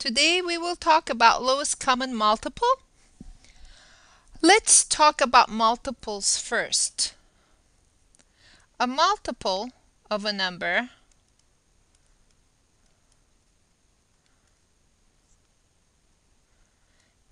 Today we will talk about lowest common multiple. Let's talk about multiples first. A multiple of a number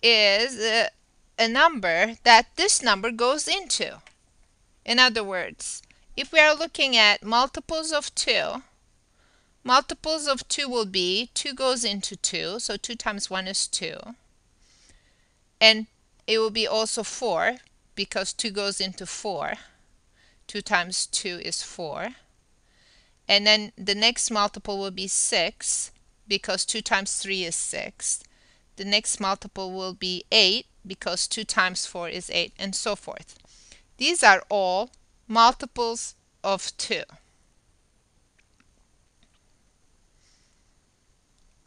is a number that this number goes into. In other words, if we are looking at multiples of 2, multiples of 2 will be 2 goes into 2, so 2 times 1 is 2. And it will be also 4 because 2 goes into 4. 2 times 2 is 4. And then the next multiple will be 6 because 2 times 3 is 6. The next multiple will be 8 because 2 times 4 is 8, and so forth. These are all multiples of 2.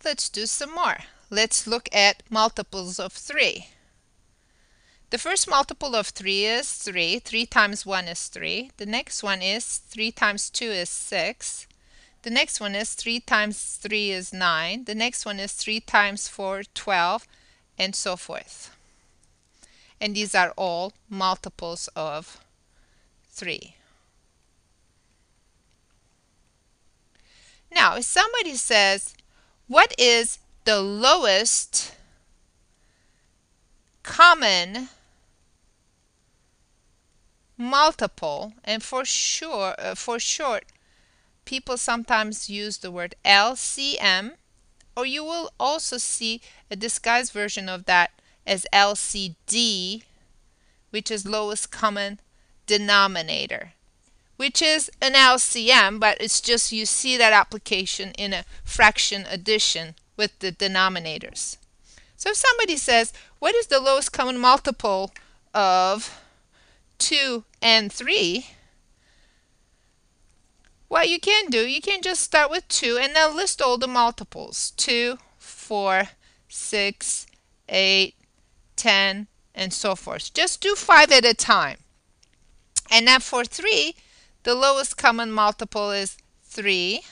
Let's do some more. Let's look at multiples of 3. The first multiple of 3 is 3. 3 times 1 is 3. The next one is 3 times 2 is 6. The next one is 3 times 3 is 9. The next one is 3 times 4, 12, and so forth. And these are all multiples of 3. Now, if somebody says, what is the lowest common multiple? And for short, people sometimes use the word LCM, or you will also see a disguised version of that as LCD, which is lowest common denominator, which is an LCM, but it's just you see that application in a fraction addition with the denominators. So if somebody says, what is the lowest common multiple of 2 and 3? What you can do, you can just start with 2 and then list all the multiples. 2, 4, 6, 8, 10, and so forth. Just do 5 at a time. And then for 3, the lowest common multiple is 3.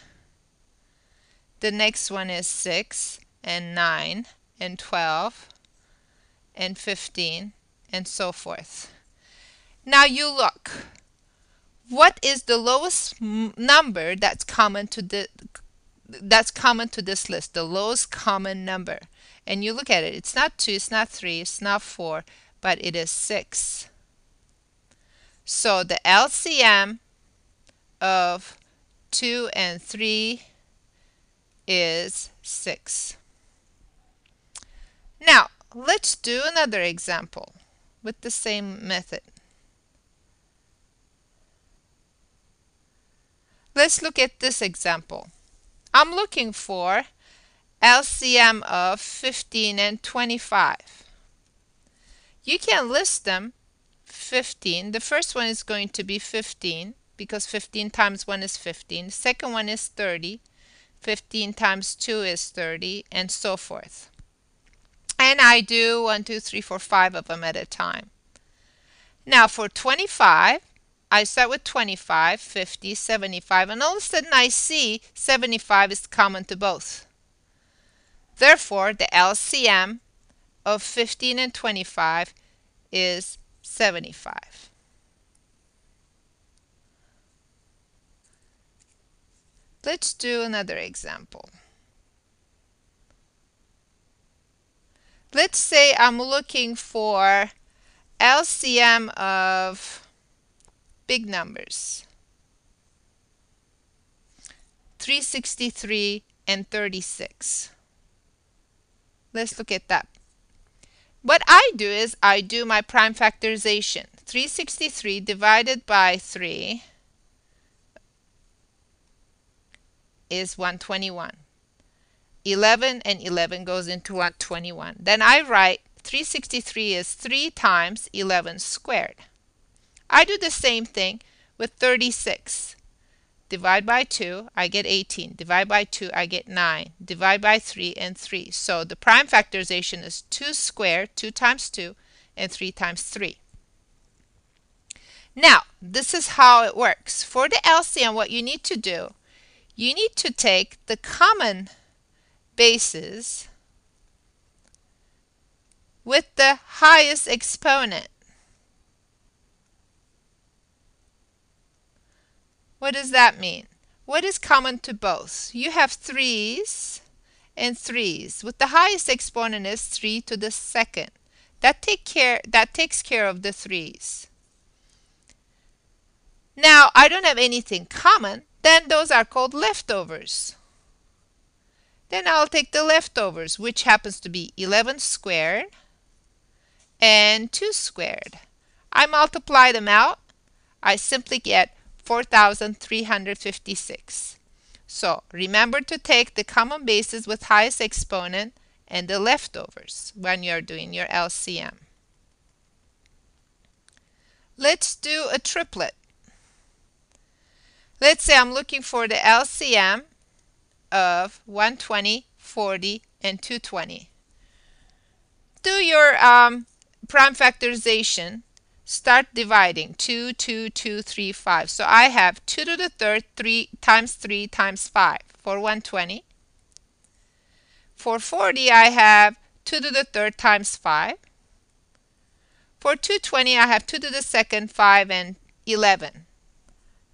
The next one is 6 and 9 and 12 and 15 and so forth. Now you look. What is the lowest number that's common to this list? The lowest common number. And you look at it. It's not 2, it's not 3, it's not 4, but it is 6. So the LCM of 2 and 3 is 6. Now, let's do another example with the same method. Let's look at this example. I'm looking for LCM of 15 and 25. You can list them. 15. The first one is going to be 15 because 15 times 1 is 15. The second one is 30. 15 times 2 is 30, and so forth. And I do 1, 2, 3, 4, 5 of them at a time. Now for 25, I start with 25, 50, 75, and all of a sudden I see 75 is common to both. Therefore, the LCM of 15 and 25 is 75. Let's do another example. Let's say I'm looking for LCM of big numbers. 363 and 36. Let's look at that. What I do is I do my prime factorization. 363 divided by 3 is 121. 11 and 11 goes into 121. Then I write 363 is 3 times 11 squared. I do the same thing with 36. Divide by 2, I get 18. Divide by 2, I get 9. Divide by 3 and 3. So the prime factorization is 2 squared, 2 times 2, and 3 times 3. Now, this is how it works. For the LCM, what you need to do, you need to take the common bases with the highest exponent. What does that mean? What is common to both? You have 3's and 3's. With the highest exponent is 3 to the second. That takes care of the 3's. Now, I don't have anything common. Then those are called leftovers. Then I'll take the leftovers, which happens to be 11 squared and 2 squared. I multiply them out. I simply get 4,356. So remember to take the common bases with highest exponent and the leftovers when you're doing your LCM. Let's do a triplet. Let's say I'm looking for the LCM of 120, 40, and 220. Do your prime factorization. Start dividing. 2, 2, 2, 3, 5. So I have 2 to the third 3 times 3 times 5 for 120. For 40, I have 2 to the third times 5. For 220, I have 2 to the second 5 and 11.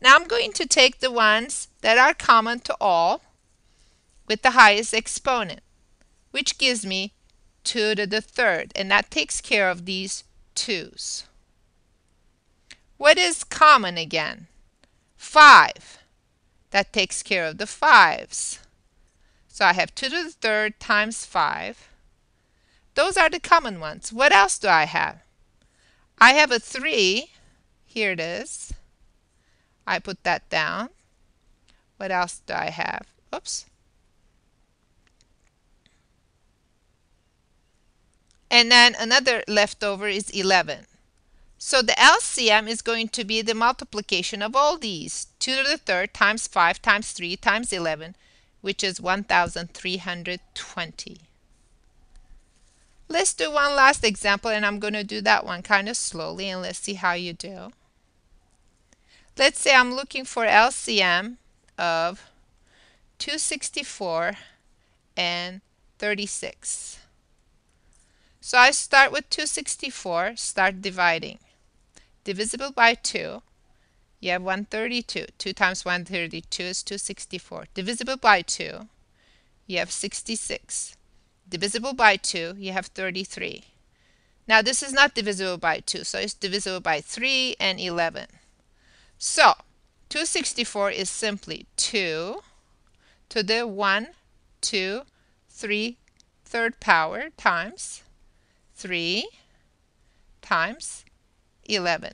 Now I'm going to take the ones that are common to all with the highest exponent, which gives me 2 to the third, and that takes care of these 2's. What is common again? 5. That takes care of the 5's. So I have 2 to the third times 5. Those are the common ones. What else do I have? I have a 3. Here it is. I put that down. What else do I have? Oops. And then another leftover is 11. So the LCM is going to be the multiplication of all these. 2 to the third times 5 times 3 times 11, which is 1,320. Let's do one last example, and I'm going to do that one kind of slowly, and let's see how you do. Let's say I'm looking for LCM of 264 and 36. So I start with 264, start dividing. Divisible by 2, you have 132. 2 times 132 is 264. Divisible by 2, you have 66. Divisible by 2, you have 33. Now this is not divisible by 2, so it's divisible by 3 and 11. So 264 is simply 2 to the 1, 2, 3 third power times 3 times 11.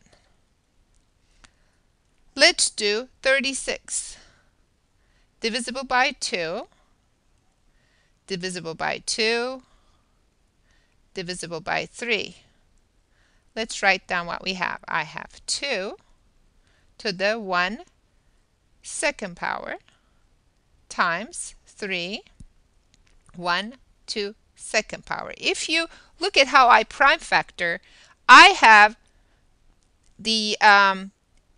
Let's do 36. Divisible by 2, divisible by 2, divisible by 3. Let's write down what we have. I have 2 to the 1 second power times 3, 1, 2 second power. If you look at how I prime factor, I have the, on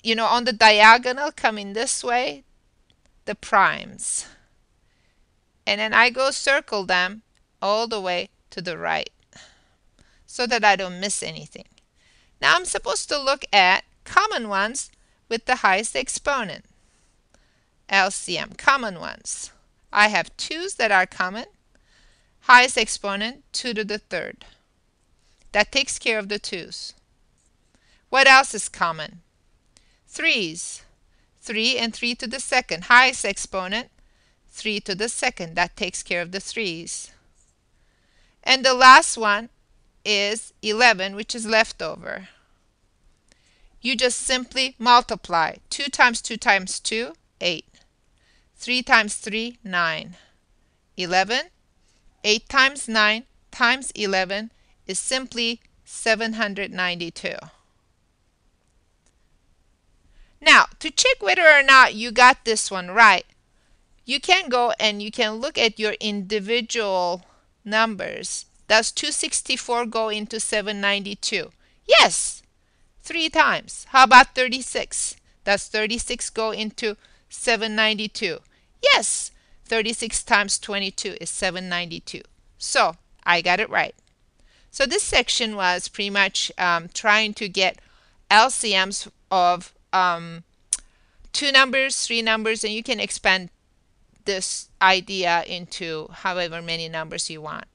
the diagonal coming this way, the primes. And then I go circle them all the way to the right so that I don't miss anything. Now I'm supposed to look at common ones with the highest exponent. LCM, common ones. I have 2's that are common. Highest exponent, 2 to the third. That takes care of the 2's. What else is common? 3's. 3 and 3 to the second. Highest exponent, 3 to the second. That takes care of the 3's. And the last one is 11, which is leftover. You just simply multiply. 2 times 2 times 2, 8. 3 times 3, 9. 11. 8 times 9 times 11 is simply 792. Now, to check whether or not you got this one right, you can go and you can look at your individual numbers. Does 264 go into 792? Yes, 3 times. How about 36? Does 36 go into 792? Yes, 36 times 22 is 792. So I got it right. So this section was pretty much trying to get LCMs of 2 numbers, 3 numbers, and you can expand this idea into however many numbers you want.